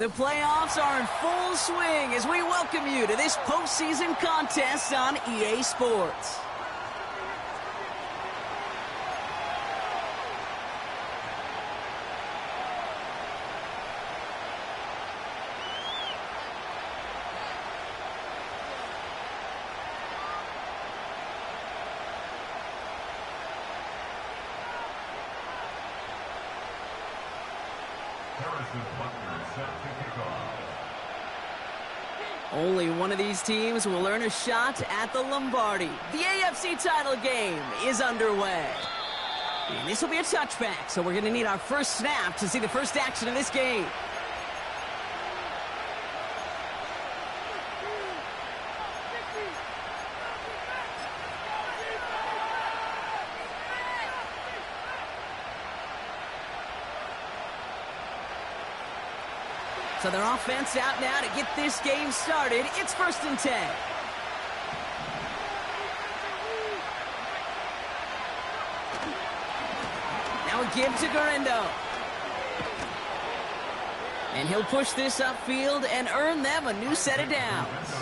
The playoffs are in full swing as we welcome you to this postseason contest on EA Sports. Only one of these teams will earn a shot at the Lombardi. The AFC title game is underway. And this will be a touchback, so we're going to need our first snap to see the first action of this game. So their offense out now to get this game started. It's 1st and 10. Now a give to Garindo. And he'll push this upfield and earn them a new set of downs.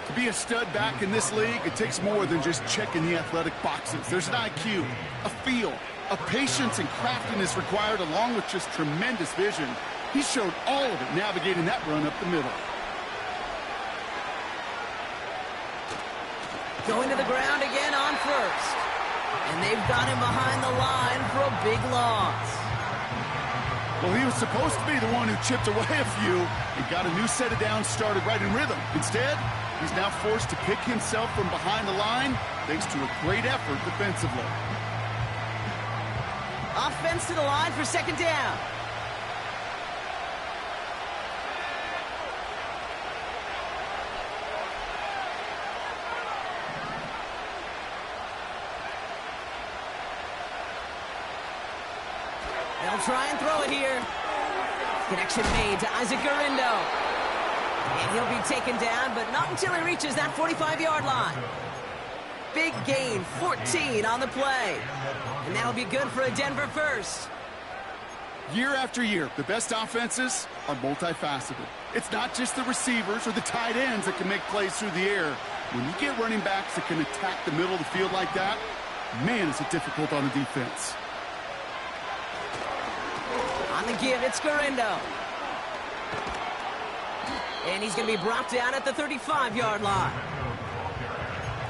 To be a stud back in this league, it takes more than just checking the athletic boxes. There's an IQ, a feel, a patience and craftiness required along with just tremendous vision. He showed all of it navigating that run up the middle. Going to the ground again on first. And they've got him behind the line for a big loss. Well, he was supposed to be the one who chipped away a few and got a new set of downs started right in rhythm. Instead, he's now forced to pick himself from behind the line thanks to a great effort defensively. Offense to the line for 2nd down. They'll try and throw it here. Connection made to Isaac Garindo. And he'll be taken down, but not until he reaches that 45-yard line. Big gain, 14 on the play. And that'll be good for a Denver first. Year after year, the best offenses are multifaceted. It's not just the receivers or the tight ends that can make plays through the air. When you get running backs that can attack the middle of the field like that, man, is it difficult on the defense. On the give, it's Garindo. And he's going to be brought down at the 35-yard line.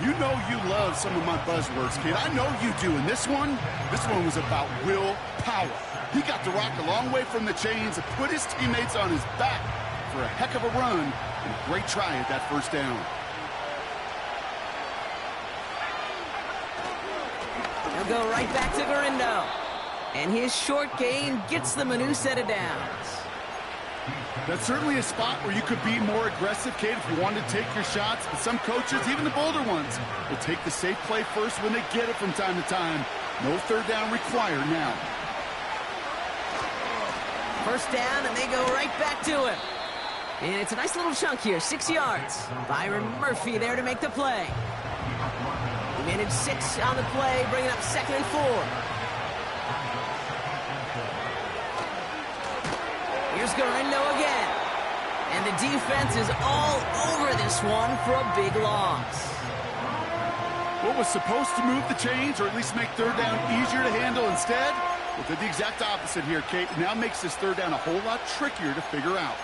You know you love some of my buzzwords, kid. I know you do. And this one was about will power. He got the rock a long way from the chains and put his teammates on his back for a heck of a run and a great try at that 1st down. He'll go right back to Garindo. And his short gain gets them a new set of downs. That's certainly a spot where you could be more aggressive, kid, if you wanted to take your shots. But some coaches, even the bolder ones, will take the safe play first when they get it from time to time. No 3rd down required now. 1st down, and they go right back to him. And it's a nice little chunk here, 6 yards. Byron Murphy there to make the play. He managed 6 on the play, bringing up 2nd and 4. Here's Garindo again. And the defense is all over this one for a big loss. What was supposed to move the chains or at least make 3rd down easier to handle instead? Well, did the exact opposite here, Kate. It now makes this 3rd down a whole lot trickier to figure out.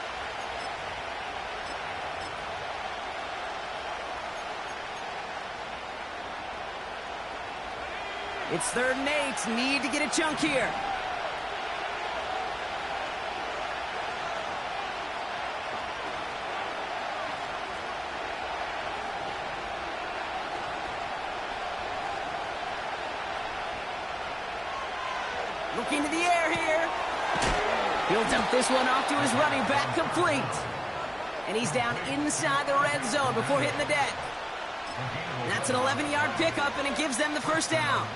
It's 3rd and 8. Need to get a chunk here. Looking to the air here. He'll dump this one off to his running back, complete. And he's down inside the red zone before hitting the deck. And that's an 11-yard pickup, and it gives them the 1st down.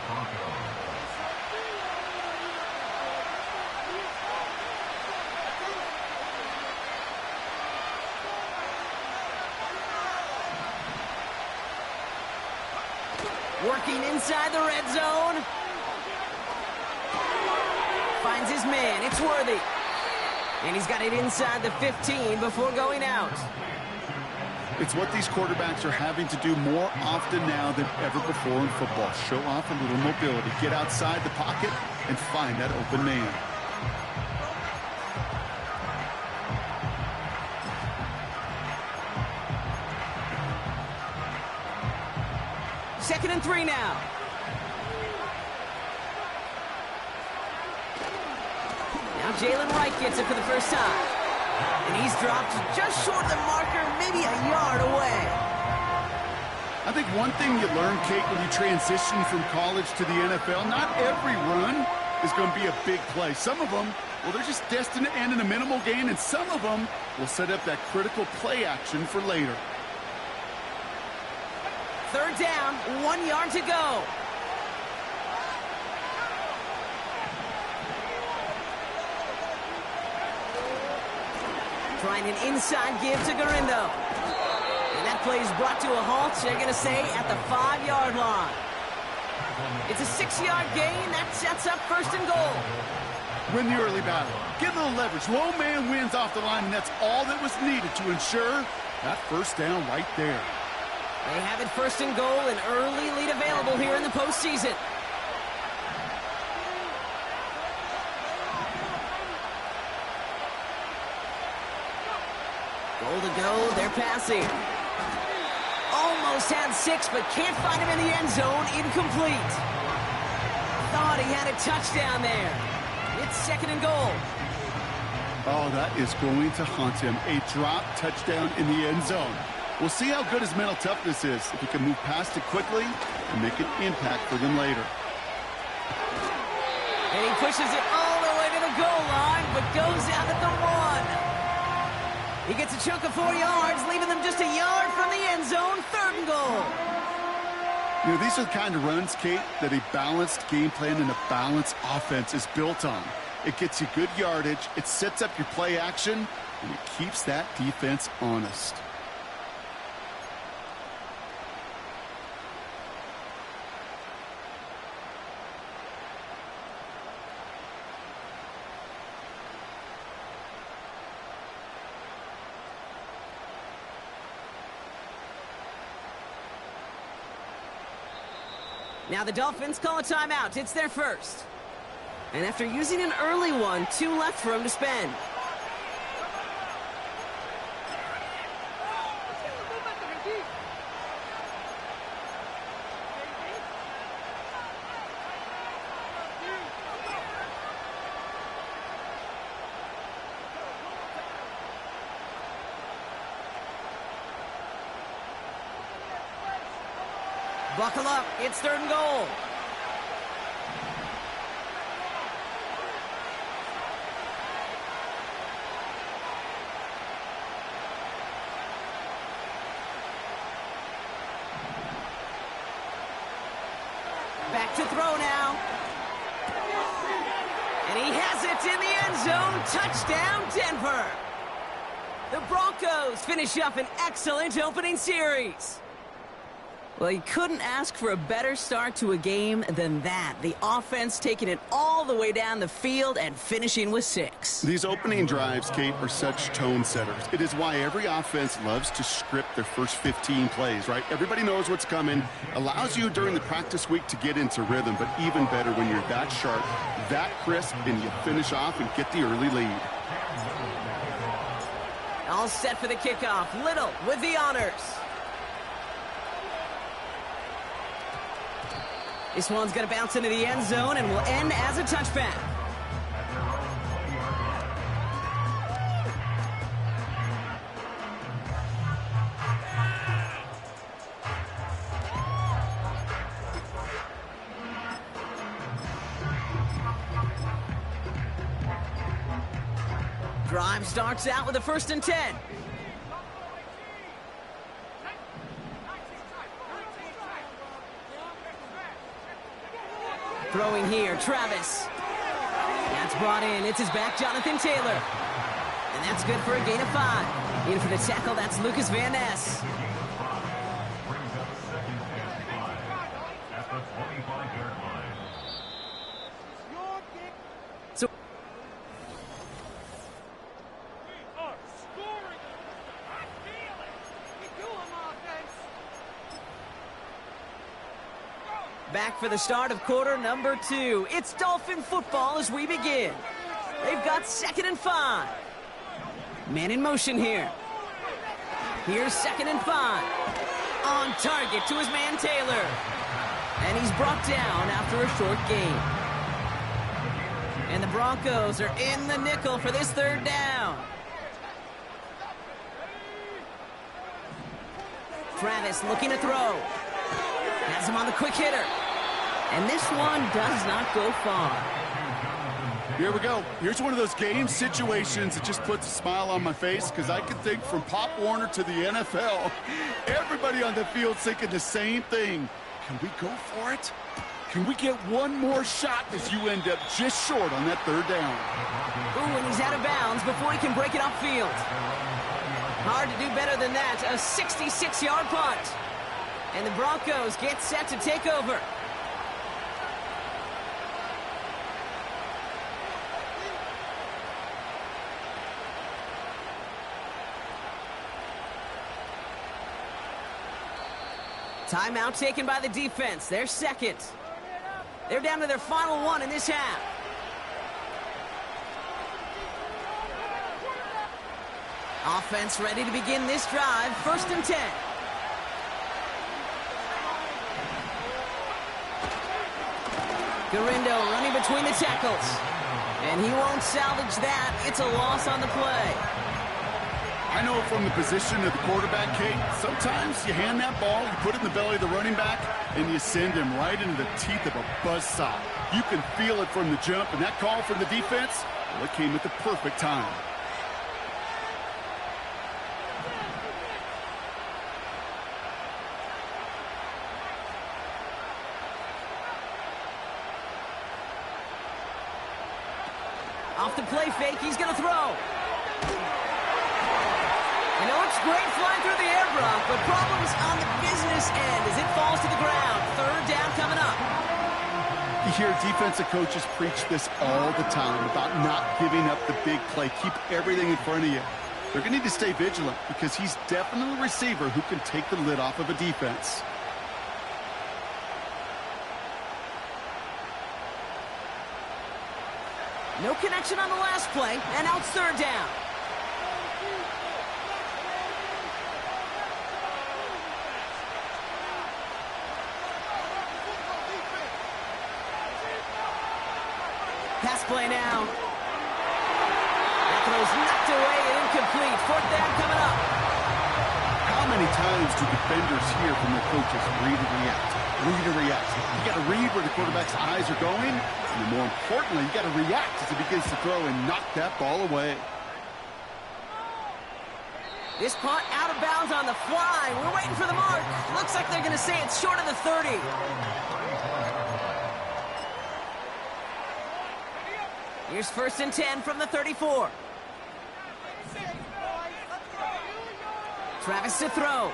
Working inside the red zone. Finds his man. It's Worthy. And he's got it inside the 15 before going out. It's what these quarterbacks are having to do more often now than ever before in football. Show off a little mobility, get outside the pocket, and find that open man. Second and 3 now. Now Jalen Wright gets it for the first time. And he's dropped just short of the marker, maybe a yard away. I think one thing you learn, Kate, when you transition from college to the NFL, not every run is going to be a big play. Some of them, well, they're just destined to end in a minimal gain, and some of them will set up that critical play action for later. Third down, 1 yard to go. Trying an inside give to Garindo. And that play is brought to a halt, they're going to say, at the 5-yard line. It's a 6-yard gain. That sets up first and goal. Win the early battle. Get a little leverage. Low man wins off the line, and that's all that was needed to ensure that first down right there. They have it first and goal, an early lead available here in the postseason. Goal to go, they're passing. Almost had 6, but can't find him in the end zone. Incomplete. Thought he had a touchdown there. It's second and goal. Oh, that is going to haunt him. A drop touchdown in the end zone. We'll see how good his mental toughness is, if he can move past it quickly and make an impact for them later. And he pushes it all the way to the goal line, but goes out at the 1. He gets a chunk of 4 yards, leaving them just a yard from the end zone. Third and goal. You know, these are the kind of runs, Kate, that a balanced game plan and a balanced offense is built on. It gets you good yardage, it sets up your play action, and it keeps that defense honest. Now the Dolphins call a timeout. It's their first. And after using an early one, 2 left for him to spend. Buckle up, it's third and goal. Back to throw now. And he has it in the end zone. Touchdown, Denver. The Broncos finish up an excellent opening series. Well, you couldn't ask for a better start to a game than that. The offense taking it all the way down the field and finishing with 6. These opening drives, Kate, are such tone setters. It is why every offense loves to script their first 15 plays, right? Everybody knows what's coming. Allows you during the practice week to get into rhythm, but even better when you're that sharp, that crisp, and you finish off and get the early lead. All set for the kickoff. Little with the honors. This one's going to bounce into the end zone and will end as a touchback. Drive starts out with a 1st and 10. Throwing here, Travis. That's brought in. It's his back, Jonathan Taylor. And that's good for a gain of 5. In for the tackle, that's Lucas Van Ness. Back for the start of quarter number 2. It's Dolphin football as we begin. They've got 2nd and 5. Man in motion here. Here's 2nd and 5. On target to his man Taylor. And he's brought down after a short gain. And the Broncos are in the nickel for this 3rd down. Travis looking to throw. Has him on the quick hitter. And this one does not go far. Here we go. Here's one of those game situations that just puts a smile on my face, because I can think from Pop Warner to the NFL, everybody on the field thinking the same thing. Can we go for it? Can we get one more shot as you end up just short on that 3rd down? Ooh, and he's out of bounds before he can break it upfield. Hard to do better than that. A 66-yard punt. And the Broncos get set to take over. Timeout taken by the defense. They're 2nd. They're down to their final 1 in this half. Offense ready to begin this drive. 1st and 10. Garindo running between the tackles. And he won't salvage that. It's a loss on the play. I know from the position of the quarterback, Kate, sometimes you hand that ball, you put it in the belly of the running back, and you send him right into the teeth of a buzzsaw. You can feel it from the jump, and that call from the defense, well, it came at the perfect time. Off the play fake, he's going to throw. And it looks great flying through the air, Brock, but problems on the business end as it falls to the ground. 3rd down coming up. You hear defensive coaches preach this all the time about not giving up the big play. Keep everything in front of you. They're going to need to stay vigilant because he's definitely a receiver who can take the lid off of a defense. No connection on the last play, and now it's 3rd down. Pass play now. That throw's knocked away and incomplete. 4th down coming up. How many times do defenders hear from their coaches, read and react, read and react? You got to read where the quarterback's eyes are going, and more importantly, you got to react as he begins to throw and knock that ball away. This punt out of bounds on the fly. We're waiting for the mark. Looks like they're going to say it's short of the 30. Here's 1st and 10 from the 34. Travis to throw.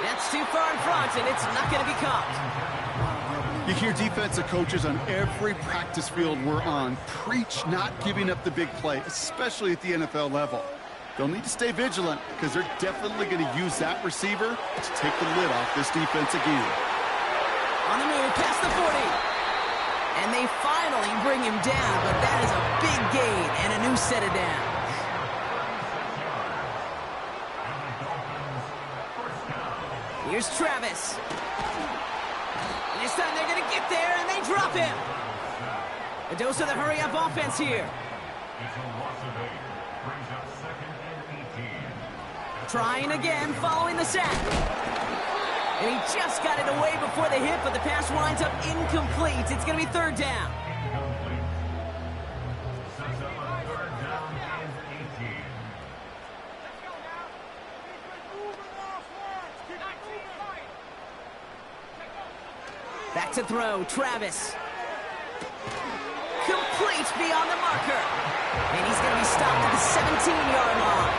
That's too far in front, and it's not going to be caught. You hear defensive coaches on every practice field we're on preach not giving up the big play, especially at the NFL level. They'll need to stay vigilant because they're definitely going to use that receiver to take the lid off this defense again. On the move, past the 40. And they finally bring him down, but that is a big gain and a new set of downs. Here's Travis. This time they're going to get there, and they drop him. A dose of the hurry-up offense here. Trying again, following the sack. And he just got it away before the hit, but the pass winds up incomplete. It's going to be 3rd down. Back to throw, Travis. Complete beyond the marker. And he's going to be stopped at the 17-yard line.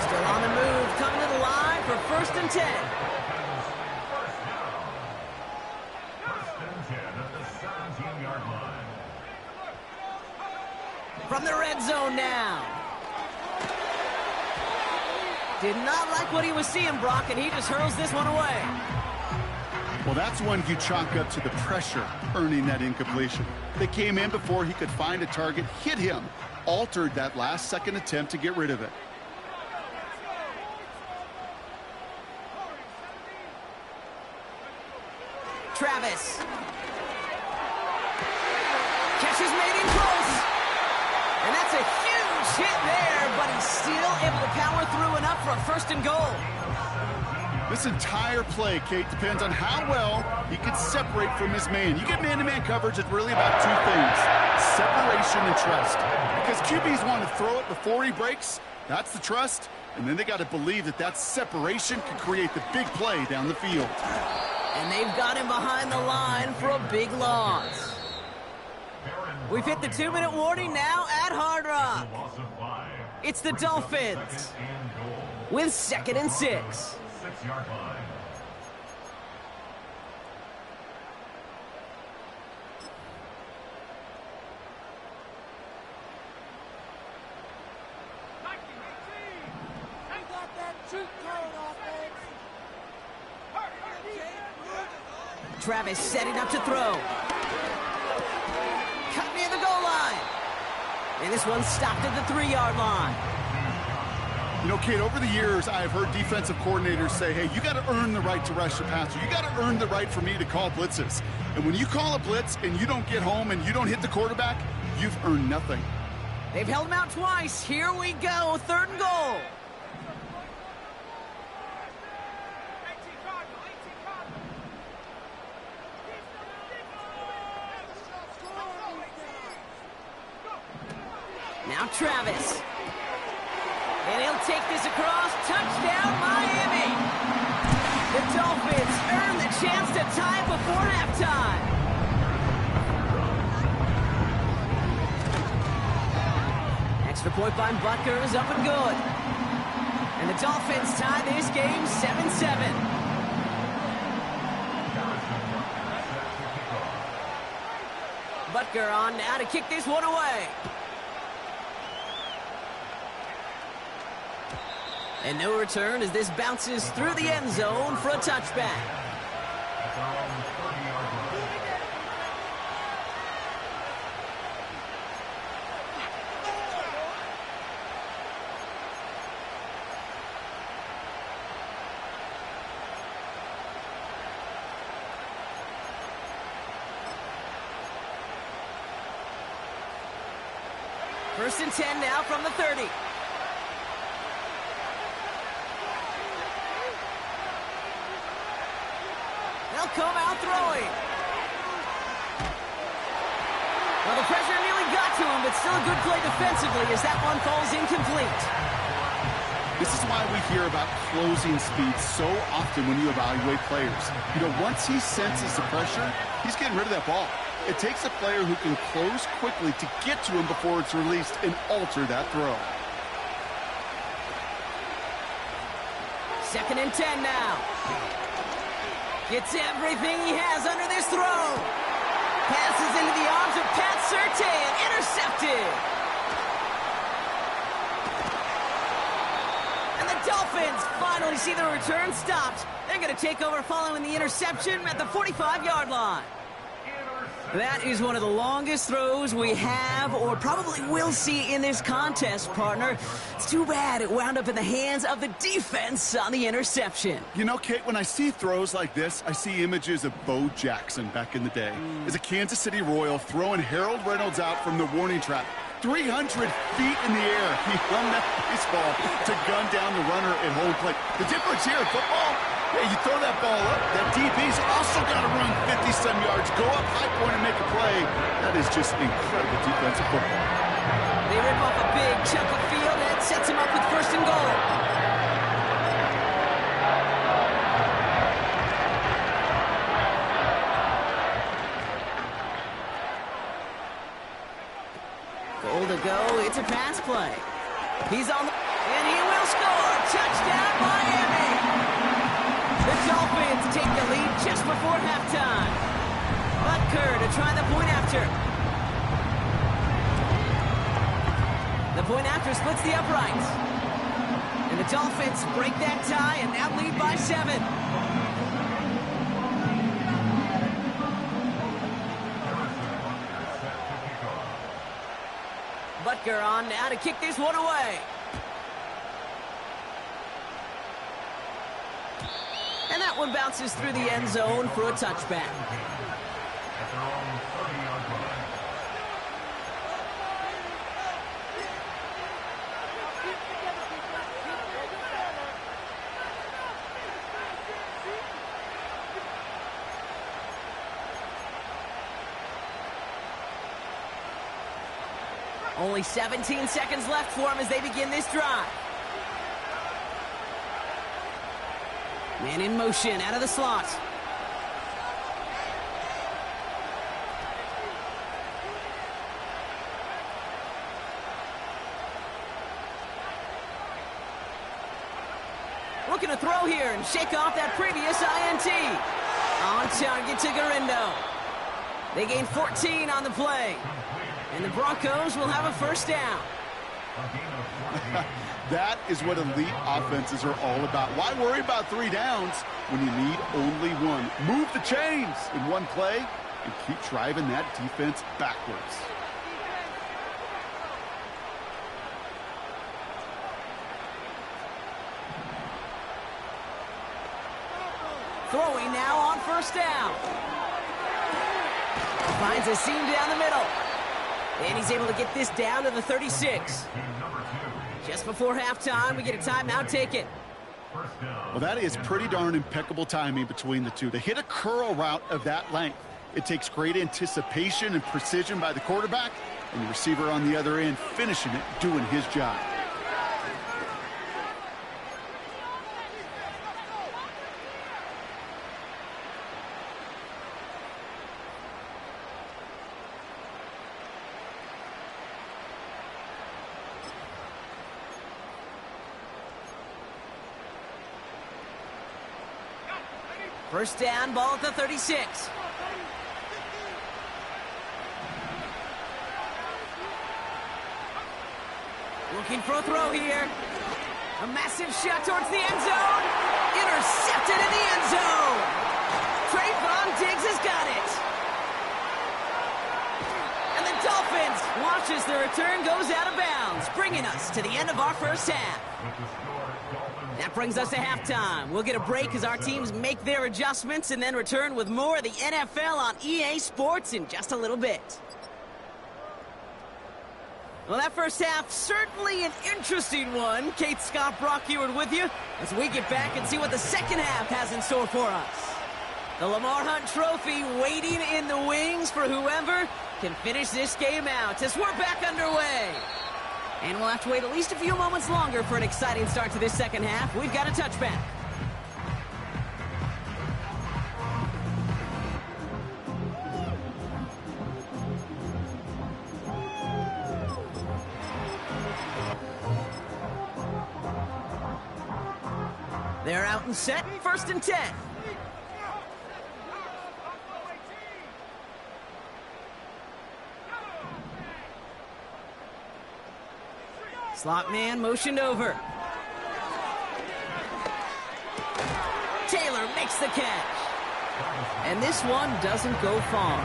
Still on the move, coming to the line for 1st and 10. From the red zone now. Did not like what he was seeing, Brock, and he just hurls this one away. Well, that's one you chalk up to the pressure earning that incompletion. They came in before he could find a target, hit him, altered that last-second attempt to get rid of it. Travis. Catch is made in close. And that's a huge hit there, but he's still able to power through enough for a first and goal. This entire play, Kate, depends on how well he can separate from his man. You get man-to-man coverage, it's really about two things: separation and trust. Because QBs want to throw it before he breaks. That's the trust. And then they got to believe that that separation can create the big play down the field. And they've got him behind the line for a big loss. We've hit the 2-minute warning now at Hard Rock. It's the Dolphins with 2nd and 6. 6-yard line. Travis setting up to throw. Cut near the goal line. And this one's stopped at the 3-yard line. You know, Kate, over the years, I've heard defensive coordinators say, hey, you got to earn the right to rush the passer. You got to earn the right for me to call blitzes. And when you call a blitz and you don't get home and you don't hit the quarterback, you've earned nothing. They've held him out twice. Here we go, 3rd and goal. Now Travis. And he'll take this across. Touchdown, Miami. The Dolphins earn the chance to tie it before halftime. Extra point by Butker is up and good. And the Dolphins tie this game 7-7. Butker on now to kick this one away. And no return as this bounces through the end zone for a touchback. First and 10 now from the 30. They'll come out throwing. Well, the pressure nearly got to him, but still a good play defensively as that one falls incomplete. This is why we hear about closing speed so often when you evaluate players. You know, once he senses the pressure, he's getting rid of that ball. It takes a player who can close quickly to get to him before it's released and alter that throw. 2nd and 10 now. Gets everything he has under this throw. Passes into the arms of Pat Surtain. Intercepted. And the Dolphins finally see the return stopped. They're going to take over following the interception at the 45-yard line. That is one of the longest throws we have or probably will see in this contest, partner. It's too bad it wound up in the hands of the defense on the interception. You know, Kate, when I see throws like this, I see images of Bo Jackson back in the day. As a Kansas City Royal throwing Harold Reynolds out from the warning trap. 300 feet in the air, he hung that baseball to gun down the runner at home plate. The difference here in football, hey, you throw that ball up, that DB's also got to run 50-some yards, go up high point and make a play. That is just incredible defensive football. They rip off a big chunk of field and it sets him up with 1st and goal. Goal to go, it's a pass play. He's on the... and he will score! Touchdown, Miami! The Dolphins take the lead just before halftime. Butker to try the point after. The point after splits the uprights. And the Dolphins break that tie and now lead by 7. Butker on now to kick this one away. And that one bounces through the end zone for a touchback. Only 17 seconds left for him as they begin this drive. Man in motion out of the slot. Looking to throw here and shake off that previous INT. On target to Garindo. They gain 14 on the play. And the Broncos will have a first down. That is what elite offenses are all about. Why worry about 3 downs when you need only one? Move the chains in one play and keep driving that defense backwards. Throwing now on first down. Finds a seam down the middle. And he's able to get this down to the 36. Just before halftime, we get a timeout taken. Well, that is pretty darn impeccable timing between the two. To hit a curl route of that length, it takes great anticipation and precision by the quarterback, and the receiver on the other end finishing it, doing his job. First down, ball at the 36. Looking for a throw here. A massive shot towards the end zone. Intercepted in the end zone. Trayvon Diggs has got it. And the Dolphins watch as the return goes out of bounds, bringing us to the end of our first half. That brings us to halftime. We'll get a break as our teams make their adjustments and then return with more of the NFL on EA Sports in just a little bit. Well, that first half, certainly an interesting one. Kate, Scott, Brock Ewart with you as we get back and see what the second half has in store for us. The Lamar Hunt Trophy waiting in the wings for whoever can finish this game out as we're back underway. And we'll have to wait at least a few moments longer for an exciting start to this second half. We've got a touchback. They're out and set, 1st and 10. Slot man motioned over. Taylor makes the catch. And this one doesn't go far.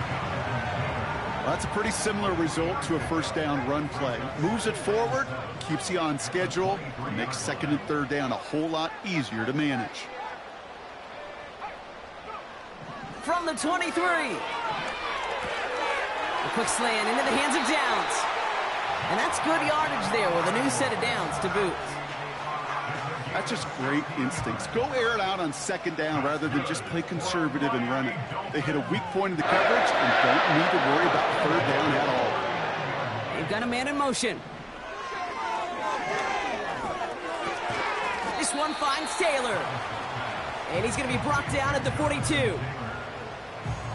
Well, that's a pretty similar result to a first down run play. Moves it forward, keeps you on schedule, and makes 2nd and 3rd down a whole lot easier to manage. From the 23. A quick slant into the hands of Downs. And that's good yardage there with a new set of downs to boot. That's just great instincts. Go air it out on 2nd down rather than just play conservative and run it. They hit a weak point in the coverage and don't need to worry about 3rd down at all. They've got a man in motion. This one finds Taylor. And he's going to be brought down at the 42.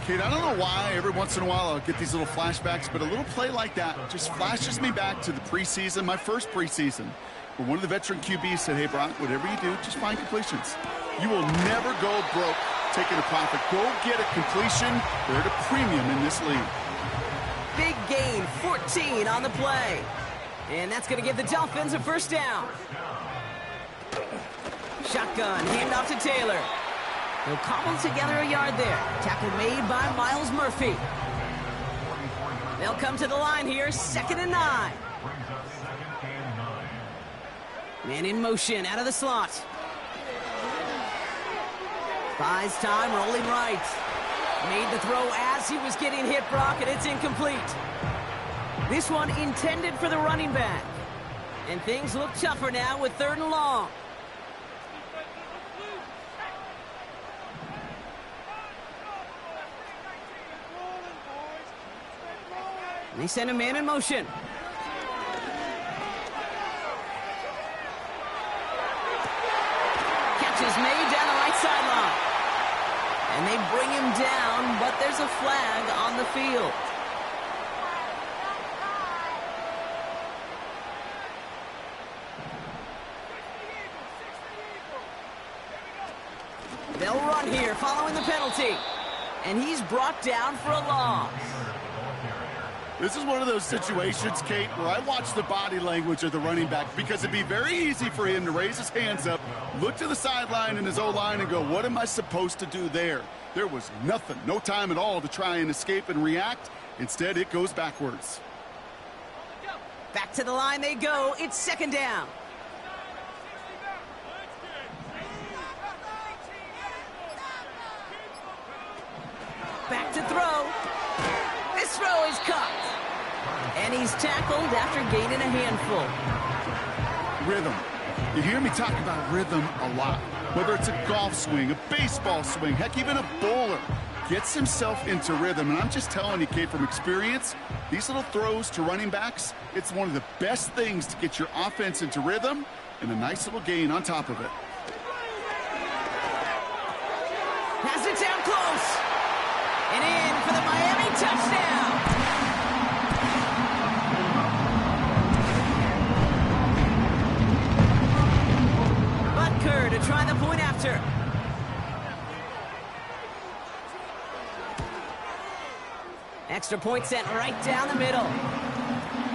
Kid, I don't know why every once in a while I'll get these little flashbacks, but a little play like that just flashes me back to the preseason, my first preseason, where one of the veteran QBs said, hey, Brock, whatever you do, just find completions. You will never go broke taking a profit. Go get a completion. They're at a premium in this league. Big gain, 14 on the play. And that's going to give the Dolphins a first down. Shotgun, handoff to Taylor. He'll cobble together a yard there. Tackle made by Miles Murphy. They'll come to the line here, 2nd and 9. Man in motion, out of the slot. Buys time, rolling right. Made the throw as he was getting hit, Brock, and it's incomplete. This one intended for the running back. And things look tougher now with 3rd and long. And they send a man in motion. Catch is made down the right sideline. And they bring him down, but there's a flag on the field. They'll run here following the penalty. And he's brought down for a loss. This is one of those situations, Kate, where I watch the body language of the running back because it'd be very easy for him to raise his hands up, look to the sideline in his O-line and go, what am I supposed to do there? There was nothing, no time at all to try and escape and react. Instead, it goes backwards. Back to the line they go. It's 2nd down. Back to throw. This throw is caught. And he's tackled after gaining a handful. Rhythm. You hear me talk about rhythm a lot. Whether it's a golf swing, a baseball swing, heck, even a bowler gets himself into rhythm. And I'm just telling you, Kate, from experience, these little throws to running backs, it's one of the best things to get your offense into rhythm and a nice little gain on top of it. Has it down close. And in for the Miami touchdown. Butker to try the point after. Extra point sent right down the middle.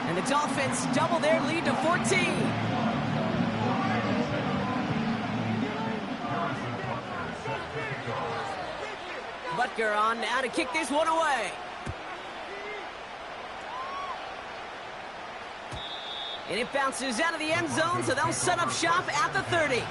And the Dolphins double their lead to 14. Butker on now to kick this one away. And it bounces out of the end zone, so they'll set up shop at the 30.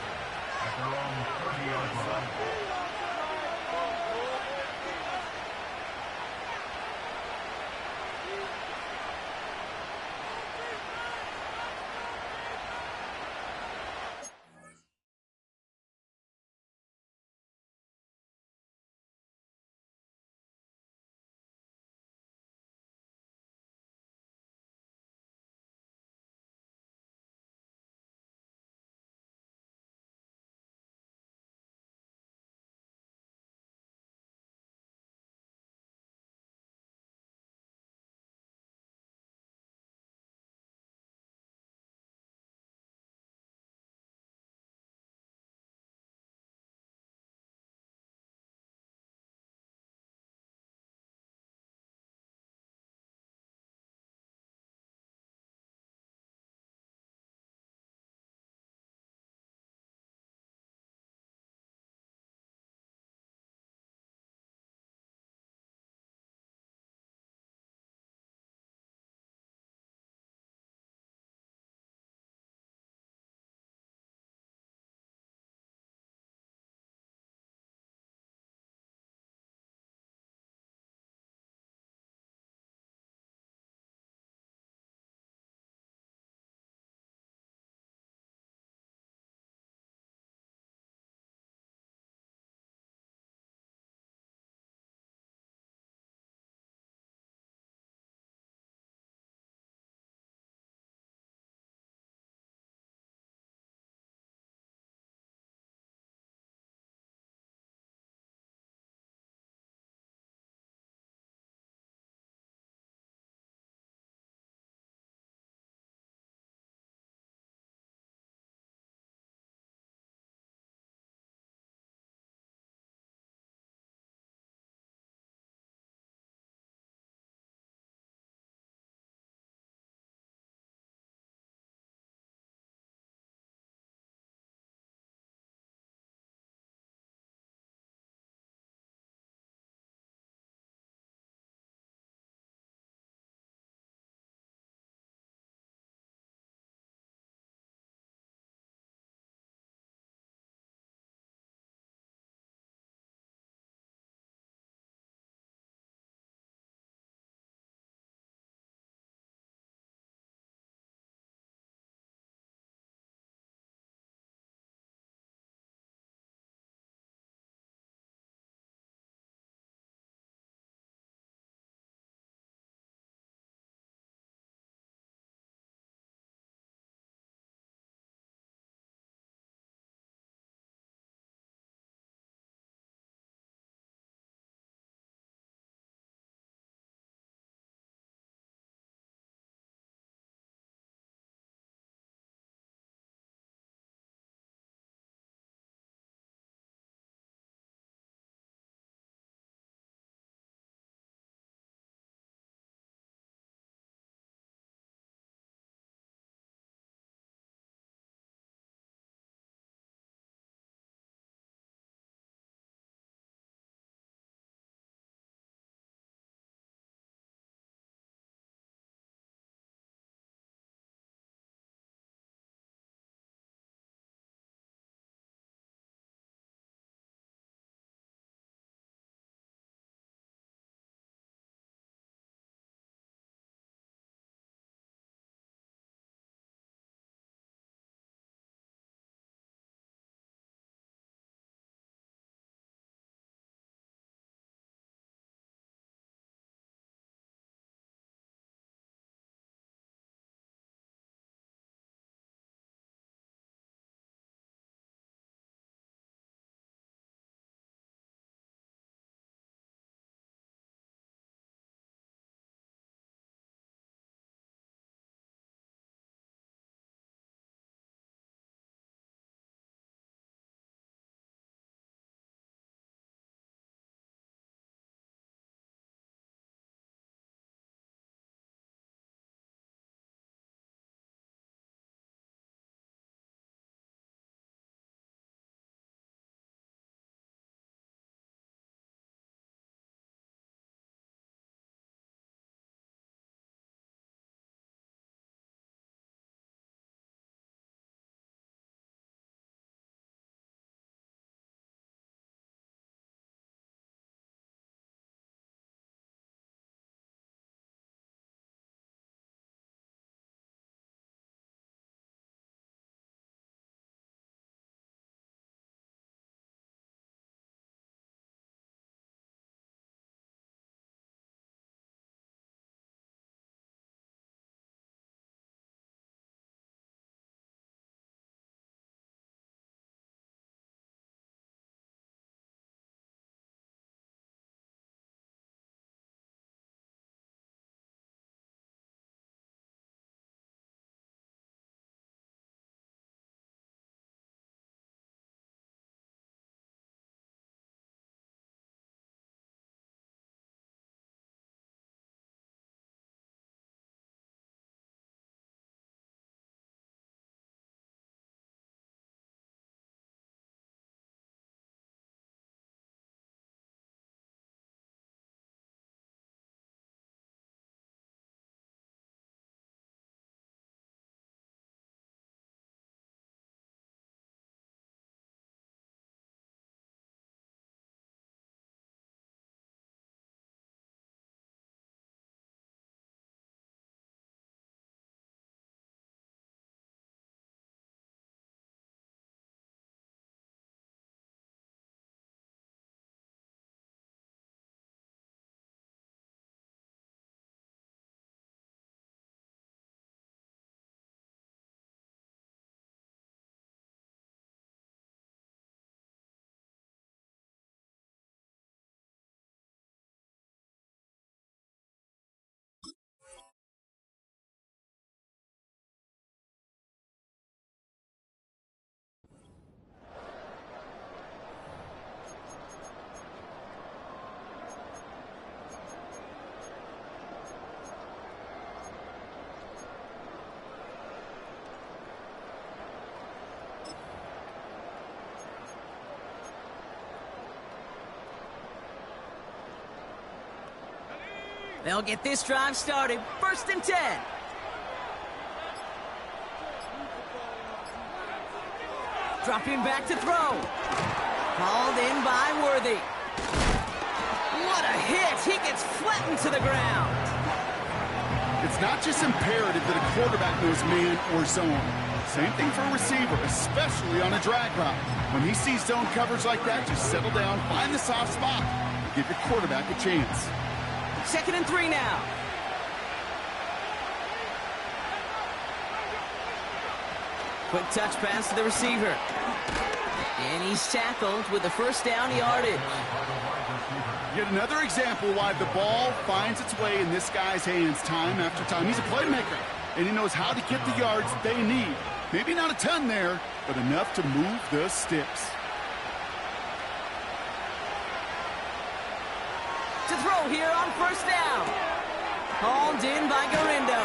They'll get this drive started. 1st and 10. Dropping back to throw. Called in by Worthy. What a hit! He gets flattened to the ground. It's not just imperative that a quarterback knows man or zone. Same thing for a receiver, especially on a drag route. When he sees zone coverage like that, just settle down, find the soft spot, and give your quarterback a chance. 2nd and 3 now. Quick touch pass to the receiver. And he's tackled with the 1st down yardage. Yet another example why the ball finds its way in this guy's hands time after time. He's a playmaker, and he knows how to get the yards they need. Maybe not a ton there, but enough to move the sticks. To throw here on 1st down. Hauled in by Garindo.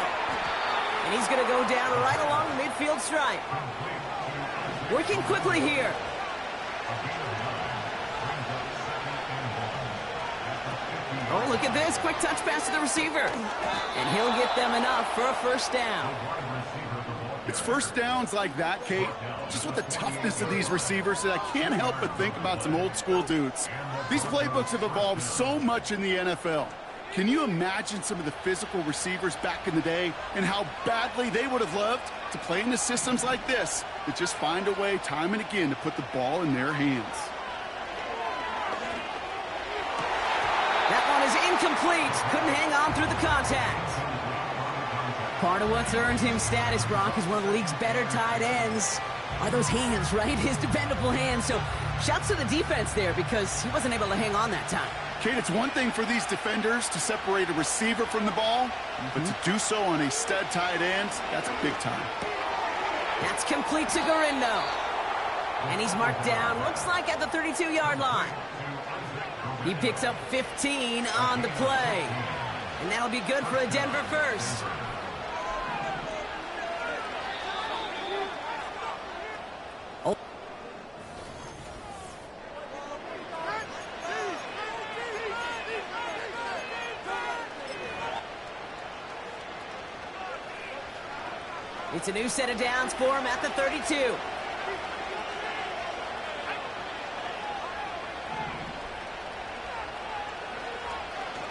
And he's going to go down right along the midfield stripe. Working quickly here. Oh, look at this. Quick touch pass to the receiver. And he'll get them enough for a 1st down. It's 1st downs like that, Kate, just with the toughness of these receivers, that I can't help but think about some old school dudes. These playbooks have evolved so much in the NFL. Can you imagine some of the physical receivers back in the day and how badly they would have loved to play in the systems like this that just find a way time and again to put the ball in their hands? That one is incomplete. Couldn't hang on through the contact. Part of what's earned him status, Brock, is one of the league's better tight ends. Are those hands, right? His dependable hands. So shouts to the defense there because he wasn't able to hang on that time. Kate, it's one thing for these defenders to separate a receiver from the ball, but to do so on a stud tight end, that's big time. That's complete to Garindo. And he's marked down, looks like at the 32-yard line. He picks up 15 on the play. And that'll be good for a Denver 1st. Oh. It's a new set of downs for him at the 32.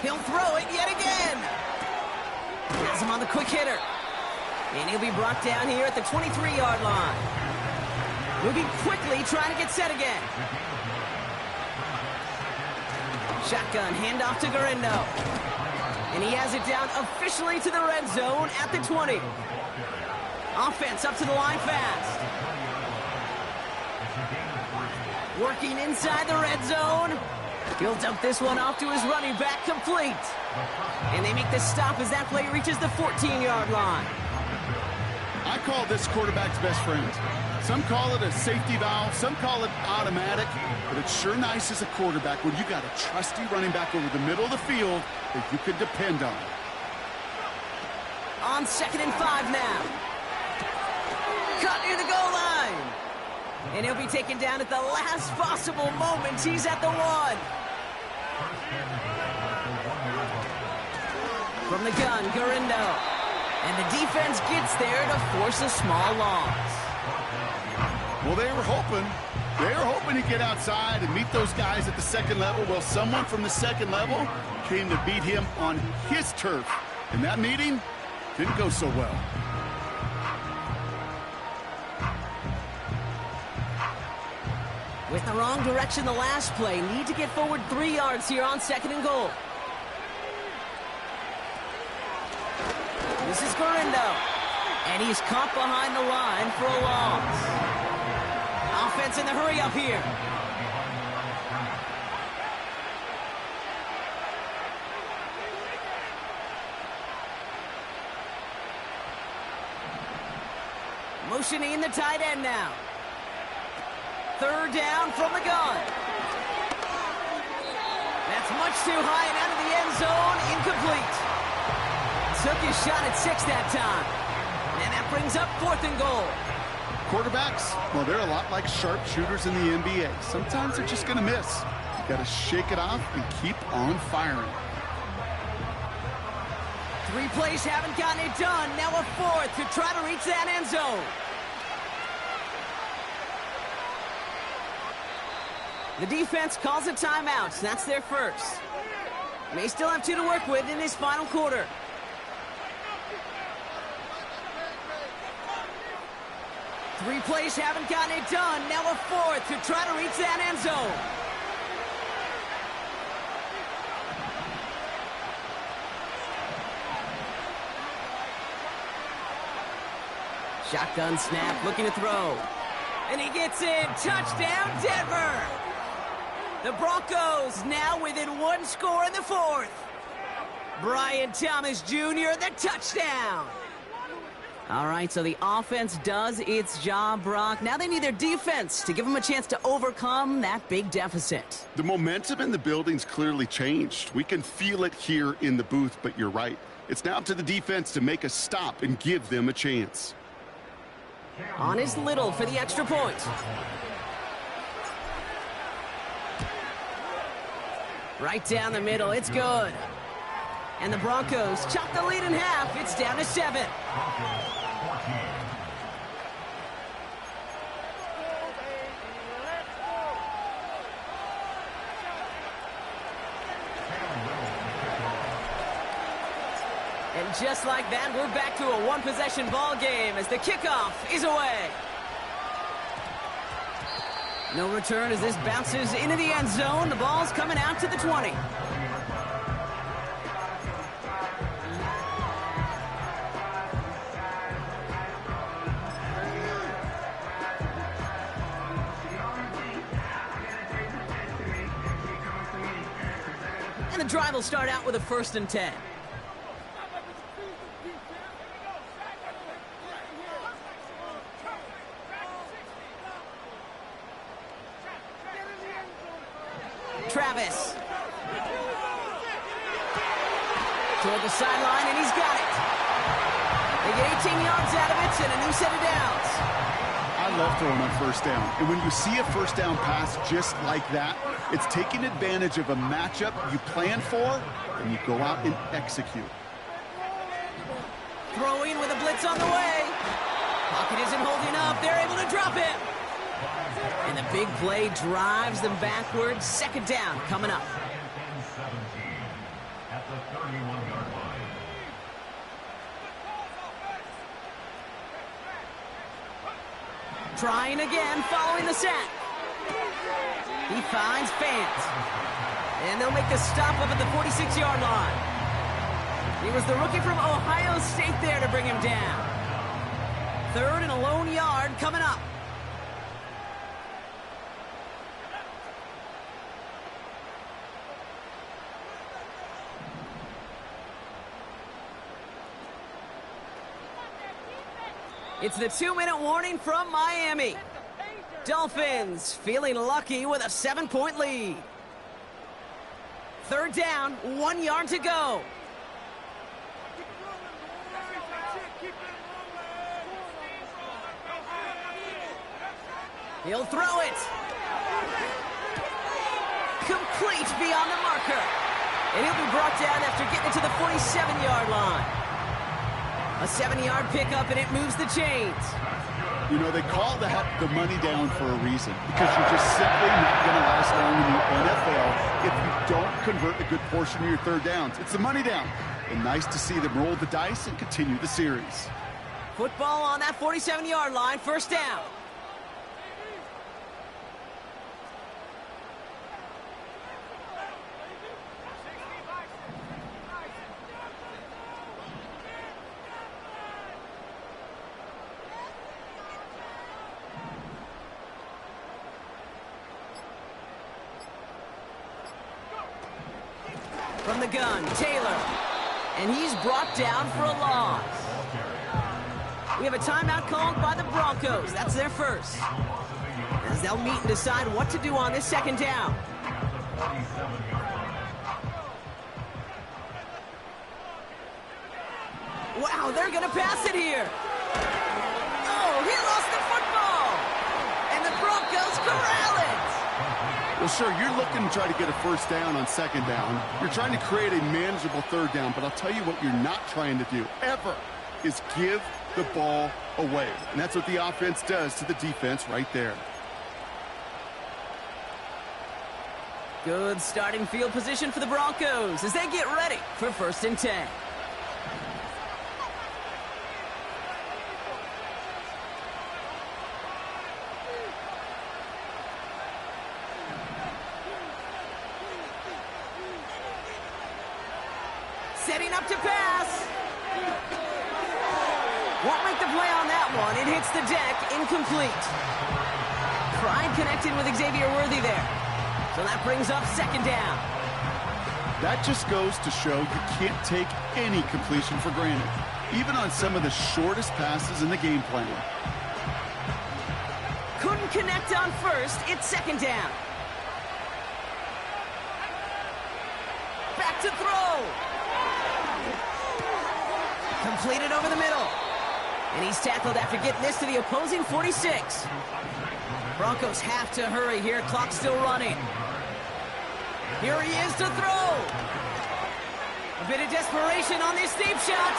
He'll throw it yet again. Has him on the quick hitter. And he'll be brought down here at the 23-yard line. Moving quickly, trying to get set again. Shotgun, handoff to Garindo. And he has it down officially to the red zone at the 20. Offense up to the line fast. Working inside the red zone. He'll dump this one off to his running back, complete. And they make the stop as that play reaches the 14-yard line. I call this quarterback's best friend. Some call it a safety valve, some call it automatic, but it's sure nice as a quarterback when you got a trusty running back over the middle of the field that you could depend on. On 2nd and 5 now. Cut near the goal line. And he'll be taken down at the last possible moment. He's at the 1. From the gun, Garindo. And the defense gets there to force a small loss. Well, they were hoping to get outside and meet those guys at the 2nd level. Well, someone from the 2nd level came to beat him on his turf. And that meeting didn't go so well. With the wrong direction the last play, need to get forward 3 yards here on 2nd and goal. This is Garindo. And he's caught behind the line for a loss. Offense in the hurry up here. Motioning the tight end now. 3rd down from the gun. That's much too high and out of the end zone. Incomplete. Took his shot at 6 that time. And that brings up 4th and goal. Quarterbacks, well, they're a lot like sharpshooters in the NBA. Sometimes they're just going to miss. You got to shake it off and keep on firing. 3 plays haven't gotten it done. Now a 4th to try to reach that end zone. The defense calls a timeout. So that's their first. May still have 2 to work with in this final quarter. Three plays haven't gotten it done. Now a 4th to try to reach that end zone. Shotgun snap, looking to throw. And he gets in. Touchdown, Denver! The Broncos now within 1 score in the 4th. Brian Thomas Jr., the touchdown! All right, so the offense does its job, Brock. Now they need their defense to give them a chance to overcome that big deficit. The momentum in the building's clearly changed. We can feel it here in the booth, but you're right. It's now up to the defense to make a stop and give them a chance. On is Little for the extra point. Right down the middle, it's good. And the Broncos chop the lead in half. It's down to 7. And just like that, we're back to a one-possession ball game as the kickoff is away. No return as this bounces into the end zone. The ball's coming out to the 20. And the drive will start out with a 1st and 10. Travis. Toward the sideline, and he's got it. They get 18 yards out of it and a new set of downs. I love throwing on 1st down. And when you see a 1st down pass just like that, it's taking advantage of a matchup you plan for, and you go out and execute. Throwing with a blitz on the way. Pocket isn't holding up. They're able to drop it. And the big play drives them backwards. 2nd down coming up. At the 31-yard line. Trying again, following the sack. He finds Fant. And they'll make the stop up at the 46-yard line. He was the rookie from Ohio State there to bring him down. 3rd and a lone yard coming up. It's the 2-minute warning from Miami. Dolphins feeling lucky with a 7-point lead. 3rd down, 1 yard to go. He'll throw it. Complete beyond the marker. And he'll be brought down after getting it to the 47-yard line. A 7-yard pickup, and it moves the chains. You know, they call that the money down for a reason, because you're just simply not going to last long in the NFL if you don't convert a good portion of your 3rd downs. It's the money down. And nice to see them roll the dice and continue the series. Football on that 47-yard line, 1st down. From the gun, Taylor. And he's brought down for a loss. We have a timeout called by the Broncos. That's their first. As they'll meet and decide what to do on this 2nd down. Wow, they're going to pass it here. Oh, he lost the football. And the Broncos corral it. Well, sure, you're looking to try to get a first down on second down. You're trying to create a manageable third down, but I'll tell you what you're not trying to do, ever, is give the ball away. And that's what the offense does to the defense right there. Good starting field position for the Broncos as they get ready for 1st and 10. Setting up to pass. Won't make the play on that one. It hits the deck, incomplete. Pride connected with Xavier Worthy there. So that brings up 2nd down. That just goes to show you can't take any completion for granted, even on some of the shortest passes in the game plan. Couldn't connect on 1st. It's 2nd down. Back to throw. Completed over the middle. And he's tackled after getting this to the opposing 46. Broncos have to hurry here. Clock's still running. Here he is to throw. A bit of desperation on this deep shot.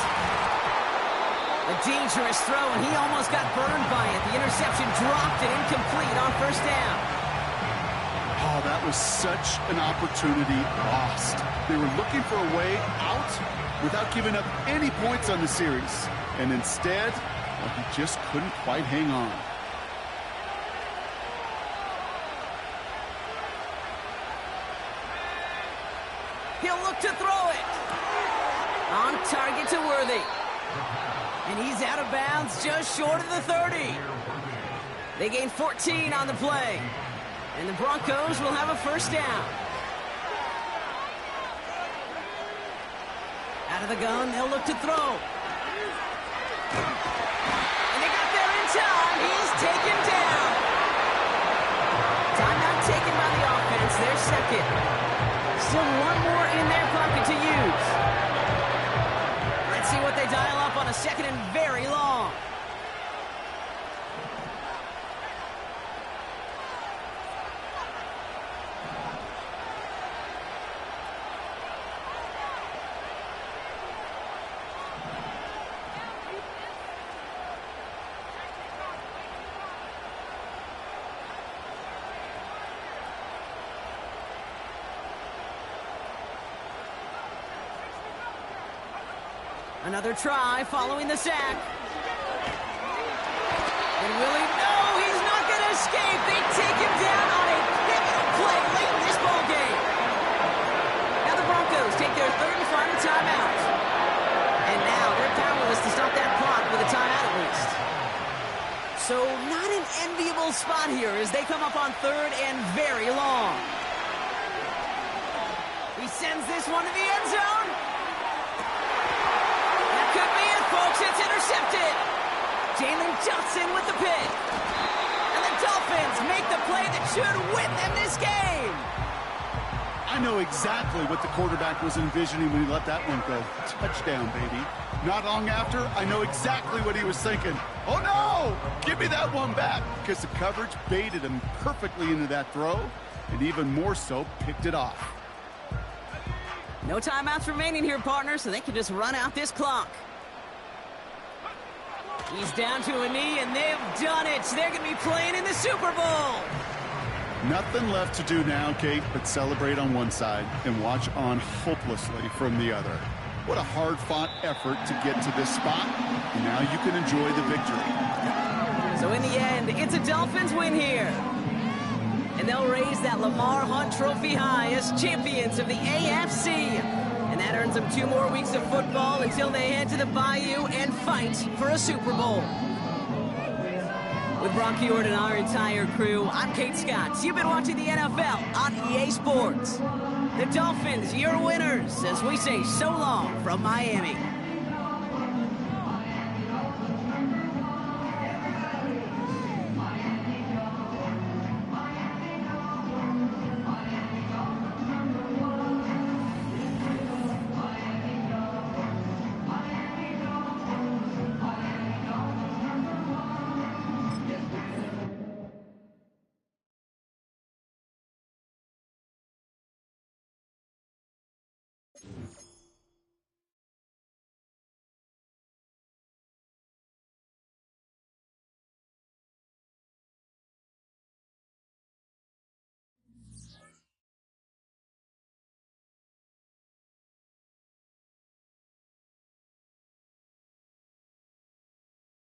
A dangerous throw, and he almost got burned by it. The interception dropped and incomplete on 1st down. Oh, that was such an opportunity lost. They were looking for a way out without giving up any points on the series. And instead, well, he just couldn't quite hang on. He'll look to throw it. On target to Worthy. And he's out of bounds just short of the 30. They gain 14 on the play. And the Broncos will have a 1st down. Out of the gun, they'll look to throw. And they got there in time. He's taken down. Timeout taken by the offense. Their 2nd. Still one more in their pocket to use. Let's see what they dial up on a 2nd and very long. Another try following the sack. And Willie, no, he's not going to escape. They take him down on a pivotal play late in this ball game. Now the Broncos take their 3rd and final timeout. And now they're powerless to stop that clock with a timeout at least. So not an enviable spot here as they come up on 3rd and very long. He sends this one to the end zone. Could be it, folks. It's intercepted. Jalen Johnson with the pick. And the Dolphins make the play that should win them this game. I know exactly what the quarterback was envisioning when he let that one go. Touchdown, baby. Not long after, I know exactly what he was thinking. Oh, no! Give me that one back. Because the coverage baited him perfectly into that throw, and even more so, picked it off. No timeouts remaining here, partner, so they can just run out this clock. He's down to a knee, and they've done it. They're going to be playing in the Super Bowl. Nothing left to do now, Kate, but celebrate on one side and watch on hopelessly from the other. What a hard-fought effort to get to this spot, and now you can enjoy the victory. So in the end, it's a Dolphins win here. And they'll raise that Lamar Hunt Trophy high as champions of the AFC. And that earns them 2 more weeks of football until they head to the Bayou and fight for a Super Bowl. With Brock Huard and our entire crew, I'm Kate Scott. You've been watching the NFL on EA Sports. The Dolphins, your winners, as we say so long from Miami.